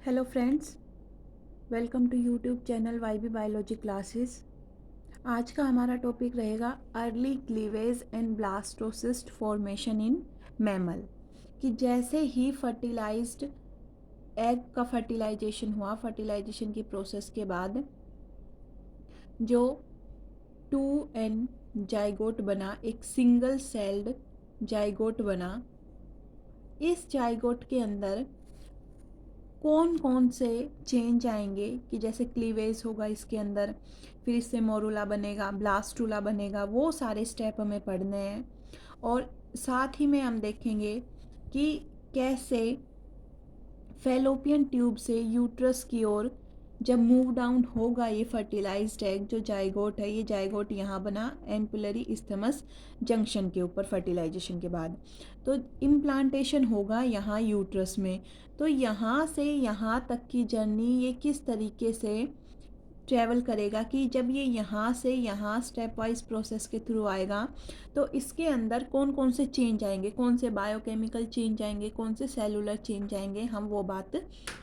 Hello friends, welcome to YouTube channel YB biology classes. आज का हमारा टॉपिक रहेगा early cleavage and blastocyst formation in mammal. कि जैसे ही फर्टिलाइज्ड एग का फर्टिलाइजेशन हुआ, फर्टिलाइजेशन की प्रोसेस के बाद जो 2n जाइगोट बना, एक सिंगल सेल्ड जाइगोट बना। इस जाइगोट के अंदर कौन कौन से चेंज आएंगे कि जैसे क्लीवेज होगा इसके अंदर, फिर इससे मोरूला बनेगा, ब्लास्टूला बनेगा, वो सारे स्टेप हमें पढ़ने हैं। और साथ ही में हम देखेंगे कि कैसे फेलोपियन ट्यूब से यूट्रस की ओर जब मूव डाउन होगा ये फर्टिलाइज्ड एग, जो जाइगोट है, ये जाइगोट यहाँ बना एम्पुलरी इस्थमस जंक्शन के ऊपर फर्टिलाइजेशन के बाद, तो इम्प्लांटेशन होगा यहाँ यूट्रस में। तो यहाँ से यहाँ तक की जर्नी ये किस तरीके से ट्रैवल करेगा कि जब ये यहाँ से यहाँ स्टेप वाइज प्रोसेस के थ्रू आएगा तो इसके अंदर कौन कौन से चेंज आएंगे, कौन से बायोकेमिकल चेंज आएंगे, कौन से सेलुलर चेंज आएंगे, हम वो बात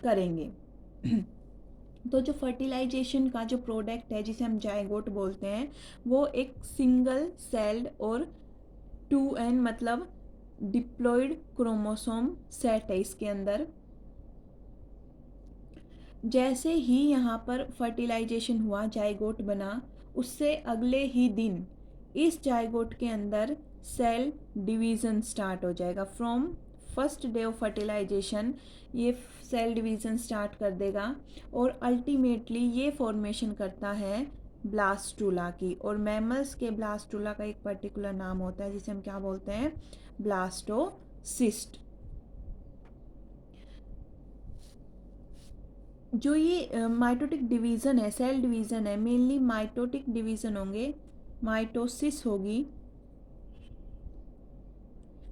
करेंगे। तो जो फर्टिलाइजेशन का जो प्रोडक्ट है जिसे हम जाइगोट बोलते हैं, वो एक सिंगल सेल्ड और 2n मतलब डिप्लॉयड क्रोमोसोम सेट है इसके अंदर। जैसे ही यहाँ पर फर्टिलाइजेशन हुआ, जाइगोट बना, उससे अगले ही दिन इस जाइगोट के अंदर सेल डिवीज़न स्टार्ट हो जाएगा। From first day of fertilisation ये सेल डिवीज़न स्टार्ट कर देगा और अल्टीमेटली ये फॉर्मेशन करता है ब्लास्टूला की। और मैमल्स के ब्लास्टूला का एक पर्टिकुलर नाम होता है जिसे हम क्या बोलते हैं, ब्लास्टोसिस्ट। जो ये माइटोटिक डिवीज़न है, सेल डिवीज़न है, मेनली माइटोटिक डिवीज़न होंगे, माइटोसिस होगी।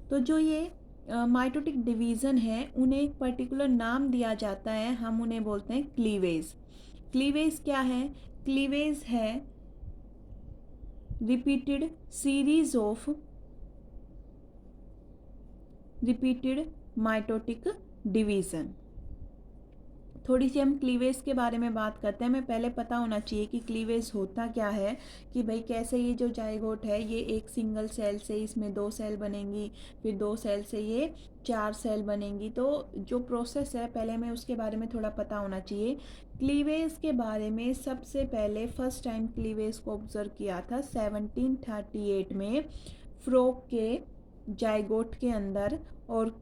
तो जो ये माइटोटिक डिवीज़न है उन्हें एक पर्टिकुलर नाम दिया जाता है, हम उन्हें बोलते हैं क्लीवेज। क्लीवेज क्या है? क्लीवेज है repeated series of repeated mitotic division. थोड़ी सी हम क्लीवेज के बारे में बात करते हैं। हमें पहले पता होना चाहिए कि क्लीवेज होता क्या है, कि भाई कैसे ये जो जाइगोट है ये एक सिंगल सेल से इसमें 2 सेल बनेंगी, फिर 2 सेल से ये 4 सेल बनेंगी। तो जो प्रोसेस है पहले हमें उसके बारे में थोड़ा पता होना चाहिए। क्लीवेज के बारे में सबसे पहले फर्स्ट टाइम क्लीवेज को ऑब्जर्व किया था 1738 में फ्रोक के जाइगोट के अंदर, और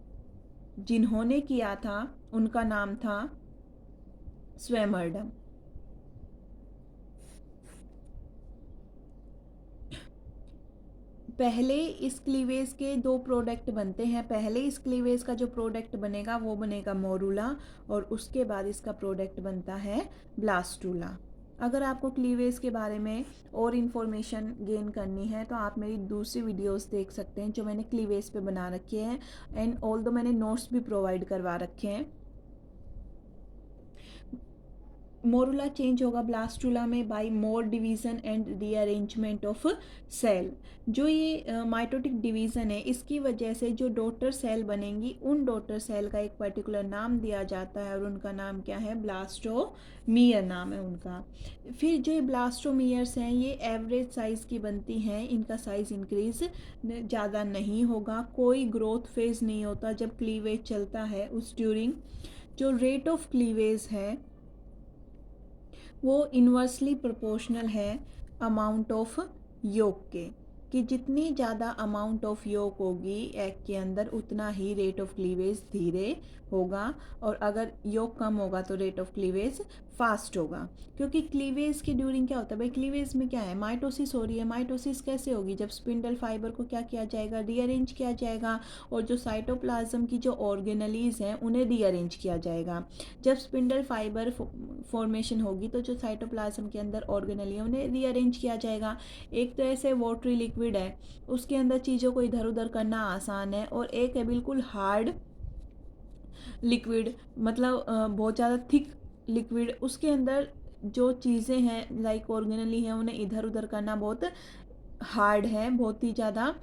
जिन्होंने किया था उनका नाम था स्वेमर्डम। पहले इस क्लीवेज के 2 प्रोडक्ट बनते हैं। पहले इस क्लीवेज का जो प्रोडक्ट बनेगा वो बनेगा मोरूला, और उसके बाद इसका प्रोडक्ट बनता है ब्लास्टूला। अगर आपको क्लीवेज के बारे में और इन्फॉर्मेशन गेन करनी है तो आप मेरी दूसरी वीडियोस देख सकते हैं जो मैंने क्लीवेज पे बना रखे हैं, एंड ऑल दो मैंने नोट्स भी प्रोवाइड करवा रखे हैं। मोरूला चेंज होगा ब्लास्टूला में by more division and rearrangement of cell. जो ये माइटोटिक डिवीज़न है इसकी वजह से जो डॉटर सेल बनेंगी उन डॉटर सेल का एक पर्टिकुलर नाम दिया जाता है, और उनका नाम क्या है, ब्लास्टोमियर नाम है उनका। फिर जो ये ब्लास्टोमियर्स हैं ये एवरेज साइज़ की बनती हैं, इनका साइज़ इंक्रीज ज़्यादा नहीं होगा, कोई ग्रोथ फेज़ नहीं होता जब क्लीवेज चलता है उस ड्यूरिंग। जो रेट ऑफ क्लीवेज है वो इन्वर्सली प्रोपोर्शनल है अमाउंट ऑफ योग के, कि जितनी ज़्यादा अमाउंट ऑफ योग होगी एग के अंदर उतना ही रेट ऑफ क्लीवेज धीरे होगा, और अगर योग कम होगा तो रेट ऑफ क्लीवेज फास्ट होगा। क्योंकि क्लीवेज के ड्यूरिंग क्या होता है भाई, क्लीवेज में क्या है, माइटोसिस हो रही है। माइटोसिस कैसे होगी, जब स्पिंडल फाइबर को क्या किया जाएगा, रीअरेंज किया जाएगा, और जो साइटोप्लाज्म की जो ऑर्गेनलीज हैं उन्हें रीअरेंज किया जाएगा। जब स्पिंडल फाइबर फॉर्मेशन होगी तो जो साइटोप्लाज्म के अंदर ऑर्गेनली है उन्हें रीअरेंज किया जाएगा। एक तो ऐसे वाटरी लिक्विड है, उसके अंदर चीज़ों को इधर उधर करना आसान है, और एक है बिल्कुल हार्ड लिक्विड, मतलब बहुत ज़्यादा थिक लिक्विड, उसके अंदर जो चीज़ें हैं लाइक ऑर्गेनली हैं उन्हें इधर उधर करना बहुत हार्ड है, बहुत ही ज़्यादा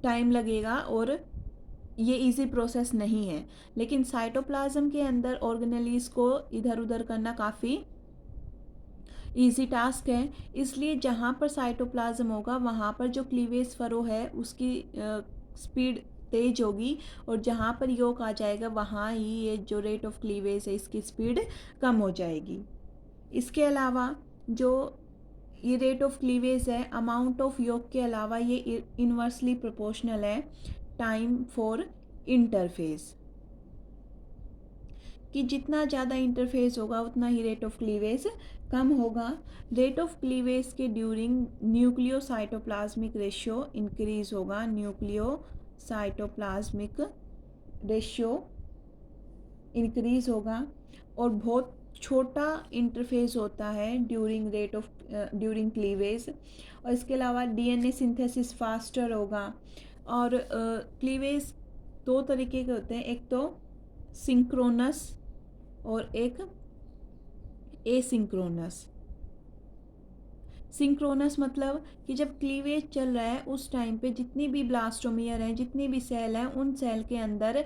टाइम लगेगा, और ये इजी प्रोसेस नहीं है। लेकिन साइटोप्लाज्म के अंदर ऑर्गेनेलीज को इधर उधर करना काफ़ी ईजी टास्क है। इसलिए जहाँ पर साइटोप्लाज्म होगा वहाँ पर जो क्लीवेज फरो है उसकी स्पीड तेज होगी, और जहाँ पर योक आ जाएगा वहाँ ही ये जो रेट ऑफ क्लीवेज है इसकी स्पीड कम हो जाएगी। इसके अलावा जो ये रेट ऑफ क्लीवेज है अमाउंट ऑफ योक के अलावा ये इन्वर्सली प्रोपोर्शनल है टाइम फॉर इंटरफेस, कि जितना ज़्यादा इंटरफेस होगा उतना ही रेट ऑफ क्लीवेज कम होगा। रेट ऑफ क्लीवेज के ड्यूरिंग न्यूक्लियोसाइटोप्लाज्मिक रेशियो इंक्रीज होगा। न्यूक्लियोसाइटोप्लाज्मिक रेशियो इंक्रीज होगा, और बहुत छोटा इंटरफेस होता है ड्यूरिंग क्लीवेज। और इसके अलावा डीएनए सिंथेसिस फास्टर होगा। और क्लीवेज दो तरीके के होते हैं, एक तो सिंक्रोनस और एक एसिंक्रोनस। सिंक्रोनस मतलब कि जब क्लीवेज चल रहा है उस टाइम पे जितनी भी ब्लास्टोमियर हैं, जितनी भी सेल हैं, उन सेल के अंदर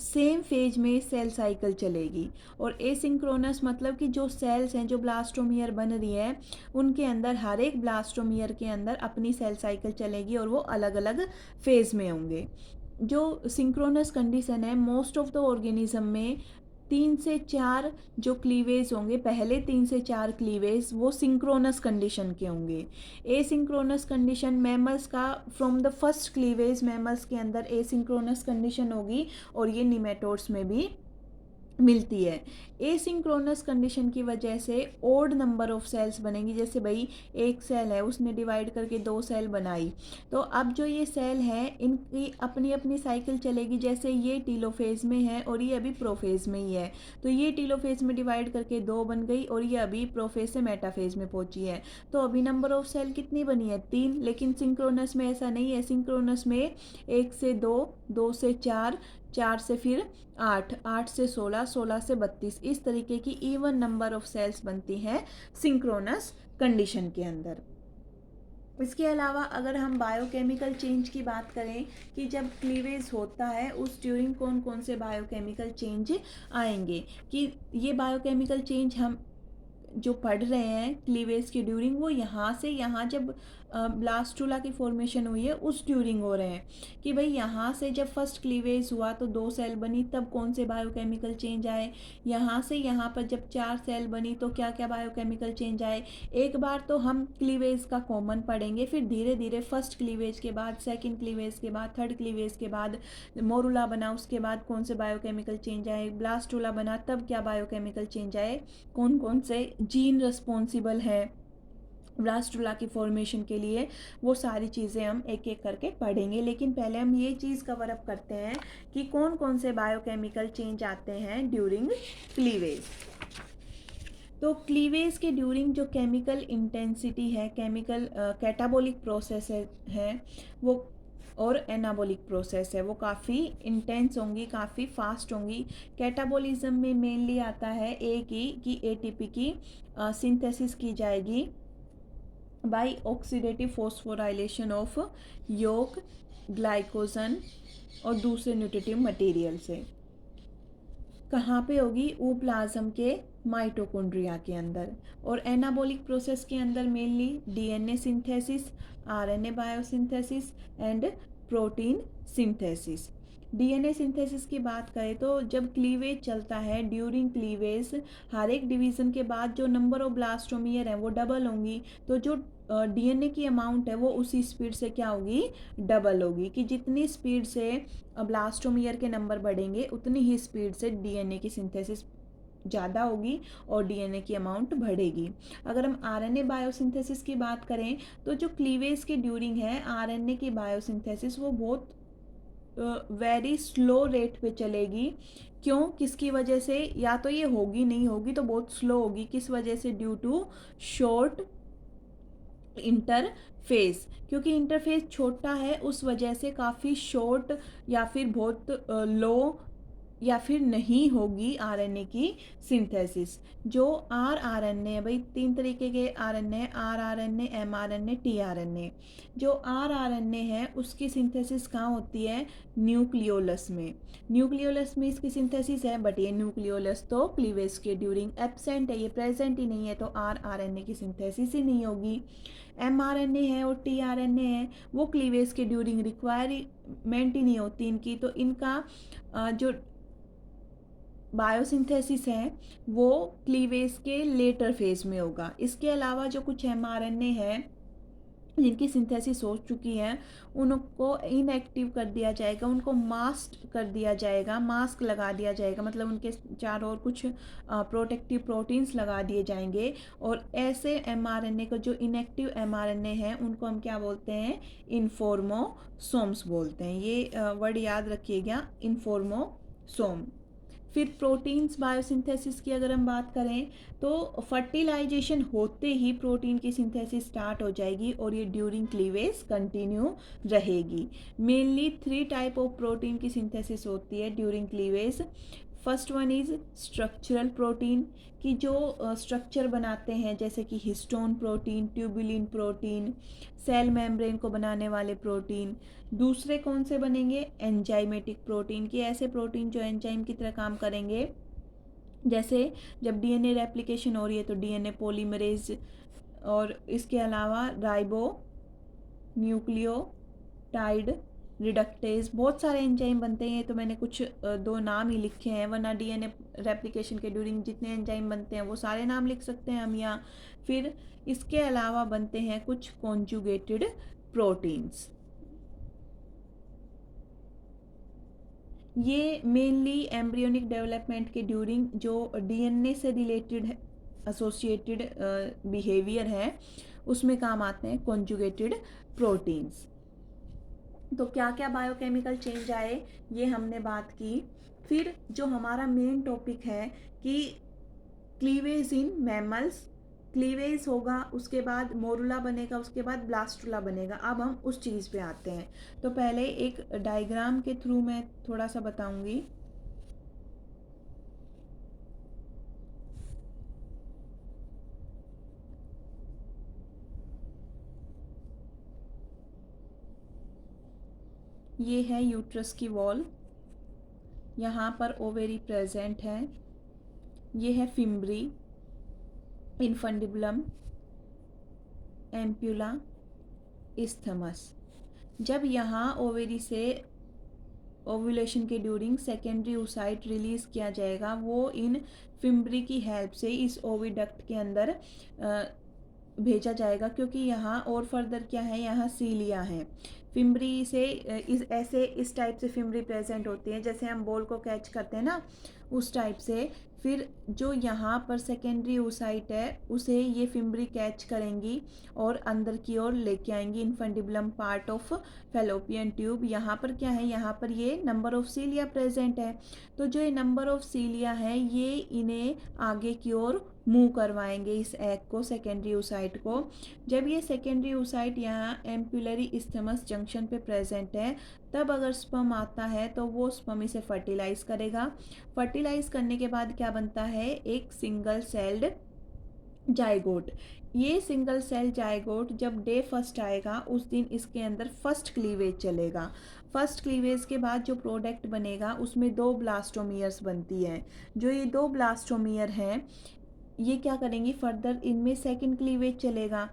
सेम फेज में सेल साइकिल चलेगी। और एसिंक्रोनस मतलब कि जो सेल्स हैं, जो ब्लास्टोमियर बन रही है, उनके अंदर हर एक ब्लास्टोमियर के अंदर अपनी सेल साइकिल चलेगी और वो अलग अलग फेज में होंगे। जो सिंक्रोनस कंडीशन है मोस्ट ऑफ द ऑर्गेनिज्म में 3 से 4 जो क्लीवेज होंगे, पहले 3 से 4 क्लीवेज वो सिंक्रोनस कंडीशन के होंगे। एसिंक्रोनस कंडीशन मैमल्स का from the first cleavage mammals के अंदर एसिंक्रोनस कंडीशन होगी, और ये निमेटोड्स में भी मिलती है। एसिंक्रोनस कंडीशन की वजह से ओड नंबर ऑफ सेल्स बनेंगी। जैसे भाई एक सेल है, उसने डिवाइड करके 2 सेल बनाई, तो अब जो ये सेल है इनकी अपनी अपनी साइकिल चलेगी। जैसे ये टीलोफेज में है और ये अभी प्रोफेज में ही है, तो ये टीलोफेज में डिवाइड करके 2 बन गई, और ये अभी प्रोफेज से मेटाफेज में पहुंची है। तो अभी नंबर ऑफ सेल कितनी बनी है? 3। लेकिन सिंक्रोनस में ऐसा नहीं है। सिंक्रोनस में 1 से 2, 2 से 4, 4 से फिर 8, 8 से 16, 16 से 32, इस तरीके की इवन नंबर ऑफ सेल्स बनती हैं सिंक्रोनस कंडीशन के अंदर। इसके अलावा अगर हम बायोकेमिकल चेंज की बात करें कि जब क्लीवेज होता है उस ड्यूरिंग कौन कौन से बायोकेमिकल चेंज आएंगे, कि ये बायोकेमिकल चेंज हम जो पढ़ रहे हैं क्लीवेज के ड्यूरिंग, वो यहाँ से यहाँ जब ब्लास्टुला की फॉर्मेशन हुई है उस ड्यूरिंग हो रहे हैं। कि भाई यहाँ से जब फर्स्ट क्लीवेज हुआ तो 2 सेल बनी, तब कौन से बायोकेमिकल चेंज आए। यहाँ से यहाँ पर जब 4 सेल बनी तो क्या क्या बायोकेमिकल चेंज आए। एक बार तो हम क्लीवेज का कॉमन पढ़ेंगे, फिर धीरे धीरे फर्स्ट क्लीवेज के बाद, सेकेंड क्लीवेज के बाद, थर्ड क्लीवेज के बाद मोरुला बना, उसके बाद कौन से बायोकेमिकल चेंज आए। ब्लास्टुला बना तब क्या बायोकेमिकल चेंज आए, कौन कौन से जीन रिस्पॉन्सिबल है ब्लास्टुला की फॉर्मेशन के लिए, वो सारी चीज़ें हम एक एक करके पढ़ेंगे। लेकिन पहले हम ये चीज़ कवर अप करते हैं कि कौन कौन से बायोकेमिकल चेंज आते हैं ड्यूरिंग क्लीवेज। तो क्लीवेज के ड्यूरिंग जो केमिकल इंटेंसिटी है, केमिकल कैटाबॉलिक प्रोसेस है वो, और एनाबॉलिक प्रोसेस है वो काफ़ी इंटेंस होंगी, काफ़ी फास्ट होंगी। कैटाबॉलिज्म में मेनली आता है कि एटीपी की सिंथेसिस की जाएगी by oxidative phosphorylation of yolk, glycogen और दूसरे न्यूट्रिटिव मटेरियल से। कहाँ पे होगी? ऊप्लाज्म के माइटोकॉन्ड्रिया के अंदर। और एनाबॉलिक प्रोसेस के अंदर mainly DNA synthesis, RNA biosynthesis and protein synthesis. DNA synthesis की बात करें तो जब क्लीवेज चलता है, ड्यूरिंग क्लीवेज हर एक डिवीज़न के बाद जो नंबर ऑफ ब्लास्टोमियर हैं वो डबल होंगी, तो जो डीएनए की अमाउंट है वो उसी स्पीड से क्या होगी? डबल होगी। कि जितनी स्पीड से ब्लास्टोमियर के नंबर बढ़ेंगे उतनी ही स्पीड से डीएनए की सिंथेसिस ज़्यादा होगी और डीएनए की अमाउंट बढ़ेगी। अगर हम आरएनए बायोसिंथेसिस की बात करें तो जो क्लीवेज के ड्यूरिंग है आरएनए की बायोसिंथेसिस वो बहुत वेरी स्लो रेट पे चलेगी। क्यों? किसकी वजह से? या तो ये होगी, नहीं होगी तो बहुत स्लो होगी। किस वजह से? Due to short interface. क्योंकि इंटरफेस छोटा है उस वजह से काफ़ी शॉर्ट या फिर बहुत लो या फिर नहीं होगी आरएनए की सिंथेसिस। जो आरएनए है भाई, 3 तरीके के आरएनए, आरआरएनए, एमआरएनए, टीआरएनए। जो आरआरएनए है उसकी सिंथेसिस कहाँ होती है? न्यूक्लियोलस में। न्यूक्लियोलस में इसकी सिंथेसिस है, बट ये न्यूक्लियोलस तो क्लीवेज के ड्यूरिंग एब्सेंट है, ये प्रेजेंट ही नहीं है, तो आरआरएनए की सिंथेसिस ही नहीं होगी। एमआरएनए है और टीआरएनए है, वो क्लीवेज के ड्यूरिंग रिक्वायरमेंट ही नहीं होती इनकी, तो इनका जो बायोसिंथेसिस है वो क्लीवेज के लेटर फेज में होगा। इसके अलावा जो कुछ एमआरएनए है जिनकी सिंथेसिस हो चुकी है उनको इनएक्टिव कर दिया जाएगा, उनको मास्क कर दिया जाएगा, मास्क लगा दिया जाएगा, मतलब उनके चारों ओर कुछ प्रोटेक्टिव प्रोटीन्स लगा दिए जाएंगे। और ऐसे एमआरएनए को, जो इनएक्टिव एमआरएनए हैं, उनको हम क्या बोलते हैं? इन्फॉर्मोसोम्स बोलते हैं। ये वर्ड याद रखिएगा, इन्फॉर्मोसोम। फिर प्रोटीन्स बायोसिंथेसिस की अगर हम बात करें तो फर्टिलाइजेशन होते ही प्रोटीन की सिंथेसिस स्टार्ट हो जाएगी और ये ड्यूरिंग क्लीवेज कंटिन्यू रहेगी। मेनली 3 टाइप ऑफ प्रोटीन की सिंथेसिस होती है during cleavage. First one is structural protein, की जो स्ट्रक्चर बनाते हैं, जैसे कि histone protein, tubulin protein, cell membrane को बनाने वाले प्रोटीन। दूसरे कौन से बनेंगे? एंजाइमेटिक प्रोटीन, की ऐसे प्रोटीन जो एंजाइम की तरह काम करेंगे। जैसे जब डीएनए रेप्लिकेशन हो रही है तो डीएनए पॉलीमरेज, और इसके अलावा राइबो न्यूक्लियोटाइड रिडक्टेज, बहुत सारे एंजाइम बनते हैं। तो मैंने कुछ 2 नाम ही लिखे हैं, वरना डीएनए रेप्लिकेशन के ड्यूरिंग जितने एंजाइम बनते हैं वो सारे नाम लिख सकते हैं हम यहाँ। फिर इसके अलावा बनते हैं कुछ कॉन्जुगेटेड प्रोटीन्स। ये मेनली एम्ब्रियोनिक डेवलपमेंट के ड्यूरिंग जो डीएनए से रिलेटेड एसोसिएटेड बिहेवियर है उसमें काम आते हैं कॉन्जुगेटेड प्रोटीन्स। तो क्या क्या बायोकेमिकल चेंज आए ये हमने बात की। फिर जो हमारा मेन टॉपिक है कि क्लीवेज इन मैमल्स, क्लीवेज होगा, उसके बाद मोरुला बनेगा, उसके बाद ब्लास्टुला बनेगा। अब हम उस चीज़ पे आते हैं। तो पहले एक डायग्राम के थ्रू मैं थोड़ा सा बताऊंगी। ये है यूट्रस की वॉल, यहाँ पर ओवेरी प्रेजेंट है। ये है फिम्ब्री, इन्फंडिबुलम, एम्प्यूला, इस्थमस। जब यहाँ ओवेरी से ओव्यूलेशन के ड्यूरिंग सेकेंडरी oocyte रिलीज किया जाएगा, वो इन फिम्ब्री की हेल्प से इस ओविडक्ट के अंदर भेजा जाएगा, क्योंकि यहाँ और फर्दर क्या है, यहाँ सीलिया है। फिम्ब्री से इस टाइप से फिम्ब्री प्रेजेंट होती है, जैसे हम बॉल को कैच करते हैं ना, उस टाइप से। फिर जो यहाँ पर सेकेंडरी oocyte है उसे ये फिम्ब्री कैच करेंगी और अंदर की ओर लेके आएंगी। Infundibulum part of fallopian tube, यहाँ पर क्या है, यहाँ पर ये नंबर ऑफ सीलिया प्रेजेंट है। तो जो ये नंबर ऑफ सीलिया है ये इन्हें आगे की ओर मूव करवाएंगे, इस एग को, सेकेंडरी oocyte को। जब ये सेकेंडरी oocyte यहाँ एम्पुलरी इस्थमस जंक्शन पे प्रेजेंट है, तब अगर स्पर्म आता है तो वो स्पर्म इसे फर्टिलाइज करेगा। फर्टिलाइज करने के बाद क्या बनता है? एक सिंगल सेल्ड जाइगोट। ये सिंगल सेल जाइगोट जब डे फर्स्ट आएगा उस दिन इसके अंदर फर्स्ट क्लीवेज चलेगा। फर्स्ट क्लीवेज के बाद जो प्रोडक्ट बनेगा उसमें 2 ब्लास्टोमियर्स बनती हैं। जो ये 2 ब्लास्टोमियर हैं ये क्या करेंगी, फर्दर इनमें सेकंड क्लीवेज चलेगा।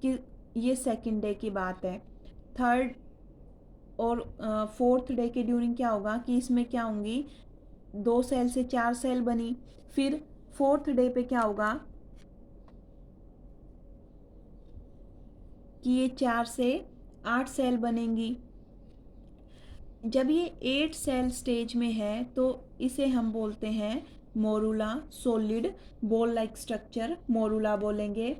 कि ये सेकंड डे की बात है। थर्ड और फोर्थ डे के ड्यूरिंग क्या होगा कि इसमें क्या होंगी, 2 सेल से 4 सेल बनी। फिर फोर्थ डे पे क्या होगा कि ये 4 से 8 सेल बनेंगी। जब ये 8 सेल स्टेज में है तो इसे हम बोलते हैं morula, solid ball like structure morula बोलेंगे।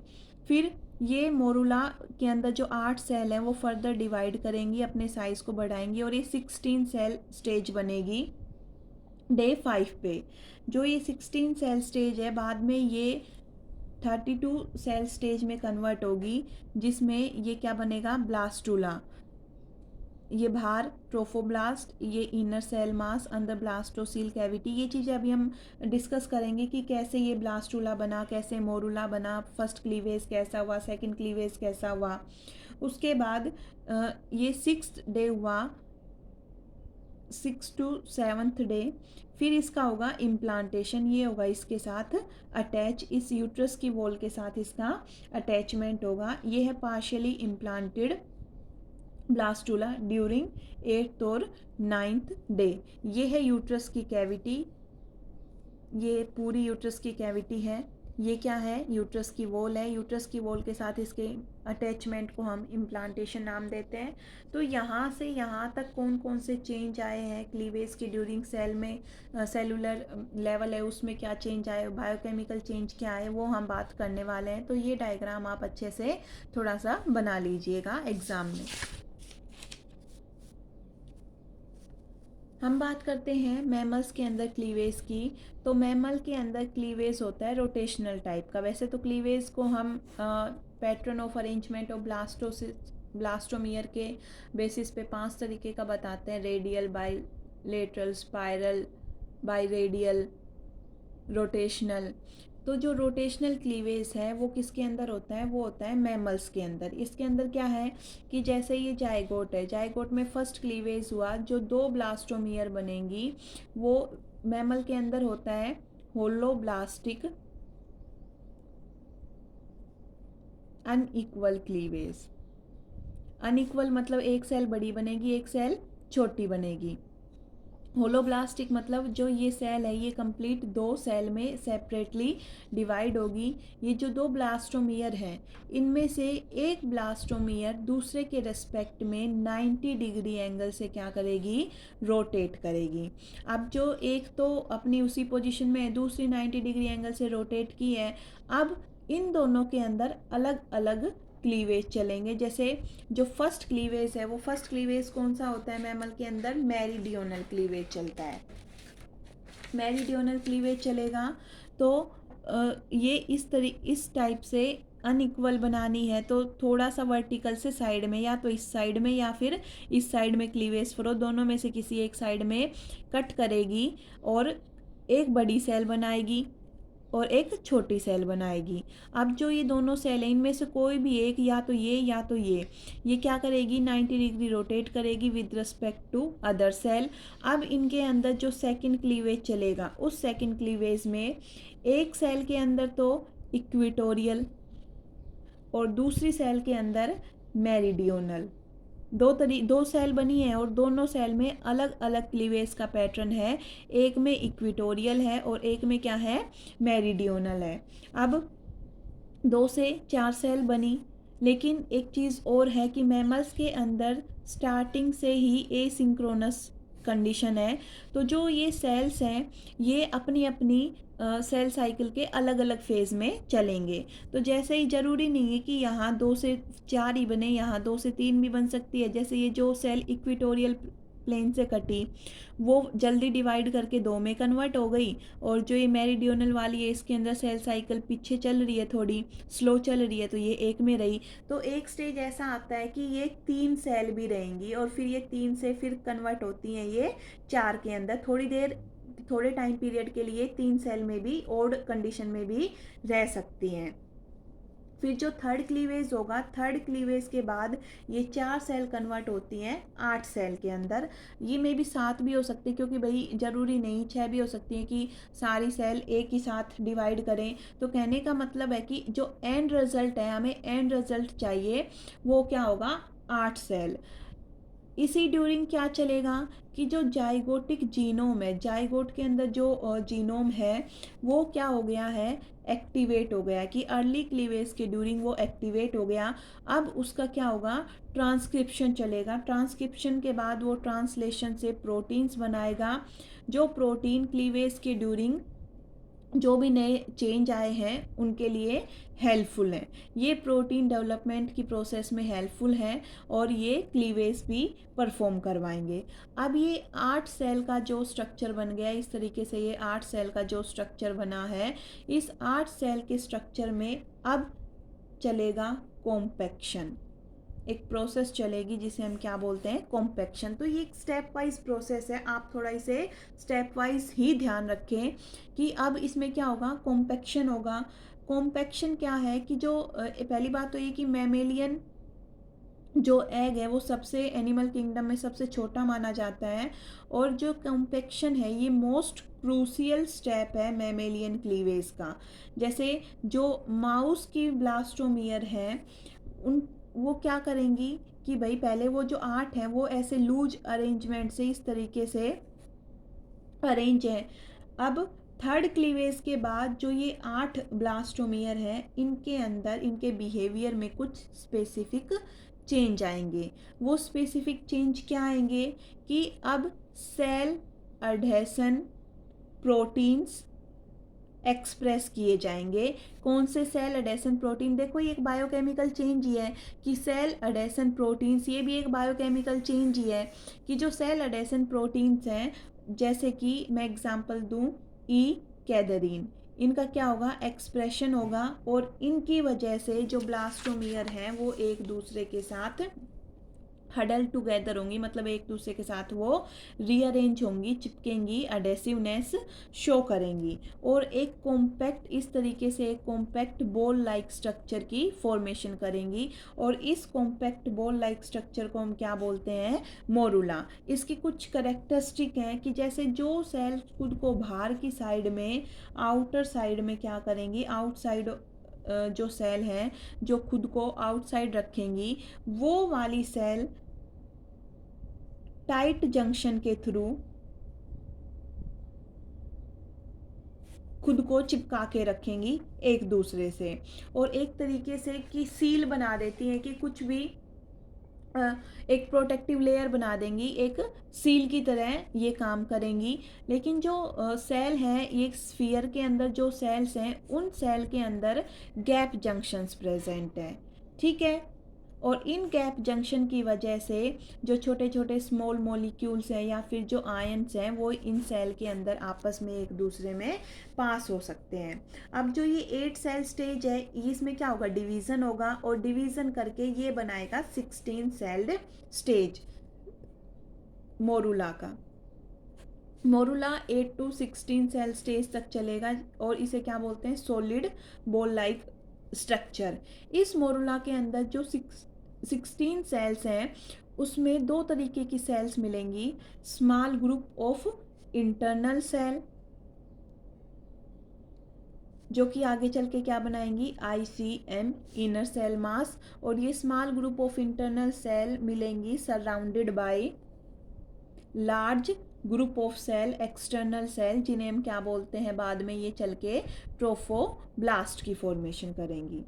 फिर ये मोरुला के अंदर जो 8 सेल हैं वो फर्दर डिवाइड करेंगी, अपने साइज़ को बढ़ाएंगी और ये 16 सेल स्टेज बनेगी डे 5 पे। जो ये 16 सेल स्टेज है बाद में ये 32 सेल स्टेज में कन्वर्ट होगी, जिसमें ये क्या बनेगा, ब्लास्टुला। ये बाहर ट्रोफोब्लास्ट, ये इनर सेल मास, अंदर ब्लास्टोसील कैविटी। ये चीज़ें अभी हम डिस्कस करेंगे कि कैसे ये ब्लास्टुला बना, कैसे मोरुला बना, फर्स्ट क्लीवेज कैसा हुआ, सेकंड क्लीवेज कैसा हुआ। उसके बाद ये 6th डे हुआ, 6 to 7th डे। फिर इसका होगा इम्प्लांटेशन, ये होगा इसके साथ अटैच, इस यूट्रस की वॉल के साथ इसका अटैचमेंट होगा। ये है partially implanted blastula during 8th और 9th डे। ये है यूट्रस की कैविटी, ये पूरी यूट्रस की कैविटी है। ये क्या है, यूट्रस की वॉल है। यूट्रस की वॉल के साथ इसके अटैचमेंट को हम इम्प्लांटेशन नाम देते हैं। तो यहाँ से यहाँ तक कौन कौन से चेंज आए हैं क्लीवेज के ड्यूरिंग सेल में, सेलुलर लेवल है उसमें क्या चेंज आए, बायोकेमिकल चेंज क्या है, वो हम बात करने वाले हैं। तो ये डायग्राम आप अच्छे से थोड़ा सा बना लीजिएगा एग्जाम में। हम बात करते हैं मैमल्स के अंदर क्लीवेज की। तो मैमल के अंदर क्लीवेज होता है रोटेशनल टाइप का। वैसे तो क्लीवेज को हम pattern of arrangement of blastomere के बेसिस पे 5 तरीके का बताते हैं: रेडियल, बाइलेटरल, स्पाइरल, बाइरेडियल, रोटेशनल। तो जो रोटेशनल क्लीवेज है वो किसके अंदर होता है, वो होता है मैमल्स के अंदर। इसके अंदर क्या है कि जैसे ये जायगोट है, जायगोट में फर्स्ट क्लीवेज हुआ, जो 2 ब्लास्टोमियर बनेंगी वो मैमल के अंदर होता है होलोब्लास्टिक अनइक्वल क्लीवेज। अनइक्वल मतलब एक सेल बड़ी बनेगी, एक सेल छोटी बनेगी। होलोब्लास्टिक मतलब जो ये सेल है ये कंप्लीट 2 सेल में सेपरेटली डिवाइड होगी। ये जो 2 ब्लास्टोमियर हैं इनमें से एक ब्लास्टोमियर दूसरे के रेस्पेक्ट में 90 डिग्री एंगल से क्या करेगी, रोटेट करेगी। अब जो एक तो अपनी उसी पोजीशन में है, दूसरी 90 डिग्री एंगल से रोटेट की है। अब इन दोनों के अंदर अलग अलग क्लीवेज चलेंगे। जैसे जो फर्स्ट क्लीवेज है, वो फर्स्ट क्लीवेज कौन सा होता है मैमल के अंदर, मेरिडियोनल क्लीवेज चलता है। मेरिडियोनल क्लीवेज चलेगा तो ये इस टाइप से अनइक्वल बनानी है तो थोड़ा सा वर्टिकल से साइड में, या तो इस साइड में या फिर इस साइड में क्लीवेज फ्रो, दोनों में से किसी एक साइड में कट करेगी और एक बड़ी सेल बनाएगी और एक छोटी सेल बनाएगी। अब जो ये दोनों सेल हैं इनमें से कोई भी एक, या तो ये क्या करेगी, 90 डिग्री रोटेट करेगी with respect to other cell. अब इनके अंदर जो सेकंड क्लीवेज चलेगा, उस सेकंड क्लीवेज में एक सेल के अंदर तो इक्वेटोरियल और दूसरी सेल के अंदर मेरिडियोनल, दो सेल बनी है और दोनों सेल में अलग अलग क्लीवेज का पैटर्न है। एक में इक्वेटोरियल है और एक में क्या है, मेरिडियोनल है। अब 2 से 4 सेल बनी, लेकिन एक चीज़ और है कि मैमल्स के अंदर स्टार्टिंग से ही एसिंक्रोनस कंडीशन है। तो जो ये सेल्स हैं ये अपनी अपनी सेल साइकिल के अलग अलग फेज़ में चलेंगे। तो जैसे ही ज़रूरी नहीं है कि यहाँ 2 से 4 ही बने, यहाँ 2 से 3 भी बन सकती है। जैसे ये जो सेल इक्वेटोरियल प्लेन से कटी वो जल्दी डिवाइड करके 2 में कन्वर्ट हो गई, और जो ये मेरिडियोनल वाली है इसके अंदर सेल साइकिल पीछे चल रही है, थोड़ी स्लो चल रही है, तो ये 1 में रही। तो एक स्टेज ऐसा आता है कि ये 3 सेल भी रहेंगी और फिर ये 3 से फिर कन्वर्ट होती हैं ये 4 के अंदर। थोड़े टाइम पीरियड के लिए 3 सेल में भी ओड कंडीशन में भी रह सकती हैं। फिर जो थर्ड क्लीवेज होगा, थर्ड क्लीवेज के बाद ये 4 सेल कन्वर्ट होती हैं 8 सेल के अंदर। ये में भी 7 भी हो सकती है क्योंकि भाई ज़रूरी नहीं, 6 भी हो सकती है कि सारी सेल एक ही साथ डिवाइड करें। तो कहने का मतलब है कि जो एंड रिजल्ट है, हमें एंड रिजल्ट चाहिए, वो क्या होगा, 8 सेल। इसी ड्यूरिंग क्या चलेगा कि जो जाइगोटिक जीनोम है, जाइगोट के अंदर जो जीनोम है वो क्या हो गया है, एक्टिवेट हो गया, कि अर्ली क्लीवेज के ड्यूरिंग वो एक्टिवेट हो गया। अब उसका क्या होगा, ट्रांसक्रिप्शन चलेगा। ट्रांसक्रिप्शन के बाद वो ट्रांसलेशन से प्रोटीन्स बनाएगा। जो प्रोटीन क्लीवेज के ड्यूरिंग जो भी नए चेंज आए हैं उनके लिए हेल्पफुल हैं। ये प्रोटीन डेवलपमेंट की प्रोसेस में हेल्पफुल हैं और ये क्लीवेज भी परफॉर्म करवाएंगे। अब ये 8 सेल का जो स्ट्रक्चर बन गया, इस तरीके से ये 8 सेल का जो स्ट्रक्चर बना है, इस 8 सेल के स्ट्रक्चर में अब चलेगा कॉम्पैक्शन। एक प्रोसेस चलेगी जिसे हम क्या बोलते हैं, कॉम्पैक्शन। तो ये एक स्टेप वाइज प्रोसेस है, आप थोड़ा इसे स्टेप वाइज ही ध्यान रखें कि अब इसमें क्या होगा, कॉम्पैक्शन होगा। कॉम्पैक्शन क्या है कि जो पहली बात तो ये कि मैमेलियन जो एग है वो सबसे एनिमल किंगडम में सबसे छोटा माना जाता है, और जो कॉम्पैक्शन है ये मोस्ट क्रूशियल स्टेप है मैमेलियन क्लीवेज का। जैसे जो माउस की ब्लास्टोमियर है, उन वो क्या करेंगी कि भाई पहले वो जो 8 है वो ऐसे लूज अरेंजमेंट से इस तरीके से अरेंज है। अब थर्ड क्लीवेज के बाद जो ये 8 ब्लास्टोमियर है, इनके अंदर इनके बिहेवियर में कुछ स्पेसिफिक चेंज आएंगे। वो स्पेसिफिक चेंज क्या आएंगे कि अब सेल अडहेसन प्रोटीन्स एक्सप्रेस किए जाएंगे। कौन से सेल अडेशन प्रोटीन, देखो ये एक बायोकेमिकल चेंज ही है कि सेल अडेशन प्रोटीन्स, ये भी एक बायोकेमिकल चेंज ही है कि जो सेल अडेशन प्रोटीन्स हैं, जैसे कि मैं एग्जांपल दूं, ई कैदरीन, इनका क्या होगा, एक्सप्रेशन होगा, और इनकी वजह से जो ब्लास्टोमियर हैं वो एक दूसरे के साथ हडल टुगेदर होंगी, मतलब एक दूसरे के साथ वो रीअरेंज होंगी, चिपकेंगी, अडेसिवनेस शो करेंगी, और एक कॉम्पैक्ट, इस तरीके से एक कॉम्पैक्ट बॉल लाइक स्ट्रक्चर की फॉर्मेशन करेंगी। और इस कॉम्पैक्ट बॉल लाइक स्ट्रक्चर को हम क्या बोलते हैं, मोरुला। इसकी कुछ करेक्टरिस्टिक हैं कि जैसे जो सेल खुद को बाहर की साइड में, आउटर साइड में क्या करेंगी, आउटसाइड जो सेल हैं जो खुद को आउटसाइड रखेंगी, वो वाली सेल टाइट जंक्शन के थ्रू खुद को चिपका के रखेंगी एक दूसरे से, और एक तरीके से कि सील बना देती हैं कि कुछ भी एक प्रोटेक्टिव लेयर बना देंगी, एक सील की तरह ये काम करेंगी। लेकिन जो सेल हैं, ये स्फीयर के अंदर जो सेल्स हैं, उन सेल के अंदर गैप जंक्शंस प्रेजेंट है, ठीक है। और इन गैप जंक्शन की वजह से जो छोटे छोटे स्मॉल मॉलिक्यूल्स हैं या फिर जो आयंस हैं वो इन सेल के अंदर आपस में एक दूसरे में पास हो सकते हैं। अब जो ये 8 सेल स्टेज है, इसमें क्या होगा, डिवीज़न होगा, और डिवीज़न करके ये बनाएगा 16 सेल्ड स्टेज मोरुला का। मोरुला 8 to 16 सेल स्टेज तक चलेगा, और इसे क्या बोलते हैं, सॉलिड बॉल लाइक स्ट्रक्चर। इस मोरुला के अंदर जो 16 सेल्स हैं उसमें दो तरीके की सेल्स मिलेंगी, small group of internal cell, जो कि आगे चल के क्या बनाएंगी, ICM इनर सेल मास, और ये small group of internal cell मिलेंगी surrounded by large group of cell external cell, जिन्हें हम क्या बोलते हैं, बाद में ये चल के ट्रोफोब्लास्ट की फॉर्मेशन करेंगी।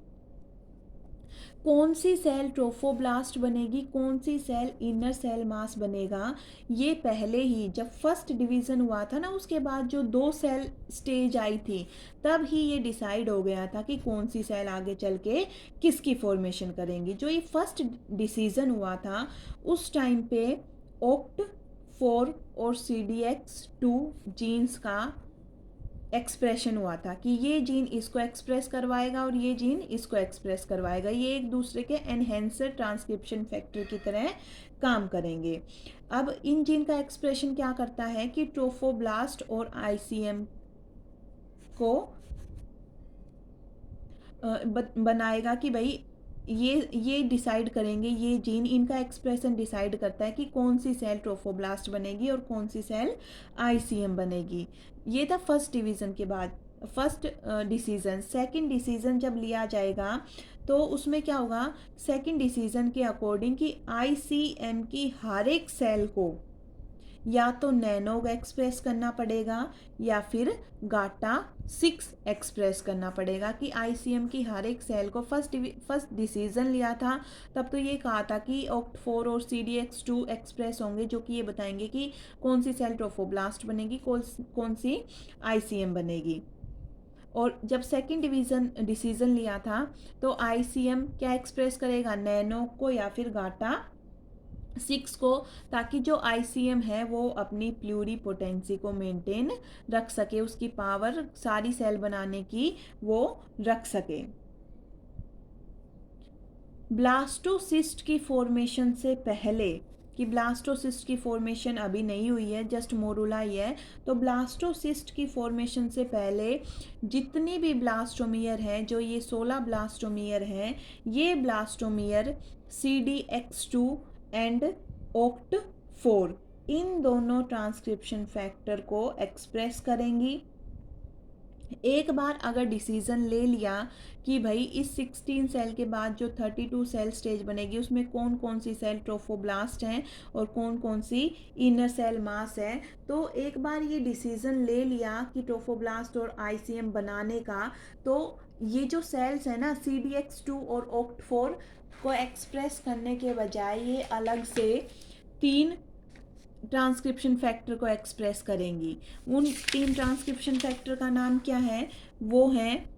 कौन सी सेल ट्रोफोब्लास्ट बनेगी, कौन सी सेल इनर सेल मास बनेगा, ये पहले ही जब फर्स्ट डिवीज़न हुआ था ना, उसके बाद जो 2 सेल स्टेज आई थी, तब ही ये डिसाइड हो गया था कि कौन सी सेल आगे चल के किसकी फॉर्मेशन करेंगी। जो ये फर्स्ट डिसीजन हुआ था उस टाइम पे OCT4 और CDX2 जीन्स का एक्सप्रेशन हुआ था कि ये जीन इसको एक्सप्रेस करवाएगा और ये जीन इसको एक्सप्रेस करवाएगा, ये एक दूसरे के एनहेंसर ट्रांसक्रिप्शन फैक्टर की तरह काम करेंगे। अब इन जीन का एक्सप्रेशन क्या करता है कि ट्रोफोब्लास्ट और ICM को बनाएगा कि भाई ये डिसाइड करेंगे, ये जीन इनका एक्सप्रेशन डिसाइड करता है कि कौन सी सेल ट्रोफोब्लास्ट बनेगी और कौन सी सेल ICM बनेगी। ये था फर्स्ट डिवीज़न के बाद, फर्स्ट डिसीज़न। सेकंड डिसीज़न जब लिया जाएगा तो उसमें क्या होगा, सेकंड डिसीज़न के अकॉर्डिंग कि ICM की हर एक सेल को या तो नैनो एक्सप्रेस करना पड़ेगा या फिर गाटा 6 एक्सप्रेस करना पड़ेगा, कि ICM की हर एक सेल को फर्स्ट डिसीजन लिया था तब तो ये कहा था कि OCT4 और CDX2 एक्सप्रेस होंगे, जो कि ये बताएंगे कि कौन सी सेल ट्रोफोब्लास्ट बनेगी, कौन सी ICM बनेगी। और जब सेकंड डिसीजन लिया था तो ICM क्या एक्सप्रेस करेगा, नैनो को या फिर गाटा 6 को, ताकि जो ICM है वो अपनी प्लूरीपोटेंसी को मेंटेन रख सके, उसकी पावर सारी सेल बनाने की वो रख सके। ब्लास्टोसिस्ट की फॉर्मेशन से पहले, कि ब्लास्टोसिस्ट की फॉर्मेशन अभी नहीं हुई है, जस्ट मोरुला ही है, तो ब्लास्टोसिस्ट की फॉर्मेशन से पहले जितनी भी ब्लास्टोमियर हैं, जो ये 16 ब्लास्टोमियर हैं, ये ब्लास्टोमियर CDX2 एंड OCT4 इन दोनों ट्रांसक्रिप्शन फैक्टर को एक्सप्रेस करेंगी। एक बार अगर डिसीजन ले लिया कि भाई इस 16 सेल के बाद जो 32 सेल स्टेज बनेगी उसमें कौन कौन सी सेल ट्रोफोब्लास्ट हैं और कौन कौन सी इनर सेल मास है, तो एक बार ये डिसीजन ले लिया कि ट्रोफोब्लास्ट और ICM बनाने का, तो ये जो सेल्स है ना CDX2 और OCT4 को एक्सप्रेस करने के बजाय ये अलग से 3 ट्रांसक्रिप्शन फैक्टर को एक्सप्रेस करेंगी। उन 3 ट्रांसक्रिप्शन फैक्टर का नाम क्या है? वो है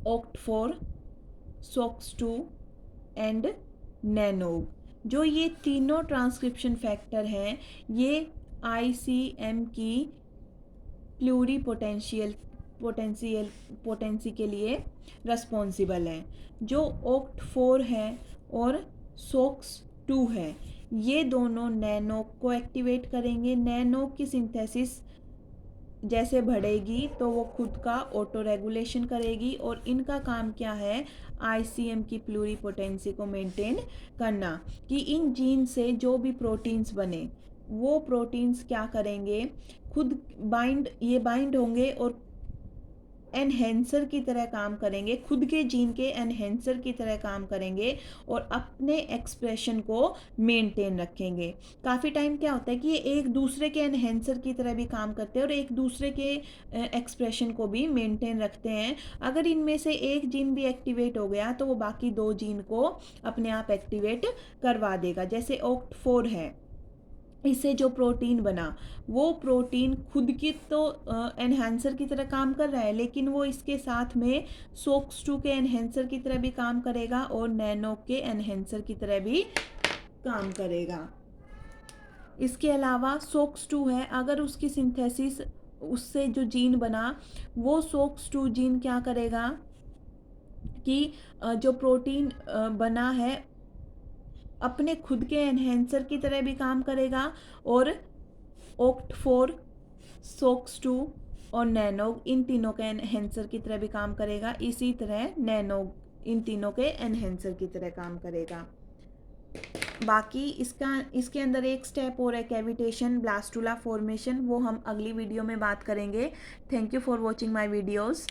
OCT4, SOX2 एंड NANOG। जो ये तीनों ट्रांसक्रिप्शन फैक्टर हैं, ये ICM की प्लूरी पोटेंसी के लिए रिस्पॉन्सिबल हैं। जो OCT4 है और SOX2 है, ये दोनों नैनोक को एक्टिवेट करेंगे। नैनोक की सिंथेसिस जैसे बढ़ेगी तो वो खुद का ऑटो रेगुलेशन करेगी, और इनका काम क्या है? ICM की प्लूरीपोटेंसी को मेंटेन करना, कि इन जीन से जो भी प्रोटीन्स बने वो प्रोटीन्स क्या करेंगे? खुद बाइंड होंगे और एनहेंसर की तरह काम करेंगे, खुद के जीन के एनहेंसर की तरह काम करेंगे और अपने एक्सप्रेशन को मेंटेन रखेंगे। काफ़ी टाइम क्या होता है कि ये एक दूसरे के एनहेंसर की तरह भी काम करते हैं और एक दूसरे के एक्सप्रेशन को भी मेंटेन रखते हैं। अगर इनमें से एक जीन भी एक्टिवेट हो गया तो वो बाकी 2 जीन को अपने आप एक्टिवेट करवा देगा। जैसे OCT4 है, इससे जो प्रोटीन बना वो प्रोटीन खुद की तो एनहेंसर की तरह काम कर रहा है, लेकिन वो इसके साथ में SOX2 के एनहेंसर की तरह भी काम करेगा और नैनो के एनहेंसर की तरह भी काम करेगा। इसके अलावा SOX2 है, अगर उसकी सिंथेसिस, उससे जो जीन बना वो SOX2 जीन क्या करेगा कि जो प्रोटीन बना है अपने खुद के एनहेंसर की तरह भी काम करेगा, और OCT4, SOX2 और NANOG इन तीनों के एनहेंसर की तरह भी काम करेगा। इसी तरह NANOG इन तीनों के एनहेंसर की तरह काम करेगा। बाकी इसके अंदर एक स्टेप और है, कैविटेशन ब्लास्टुला फॉर्मेशन, वो हम अगली वीडियो में बात करेंगे। Thank you for watching my videos.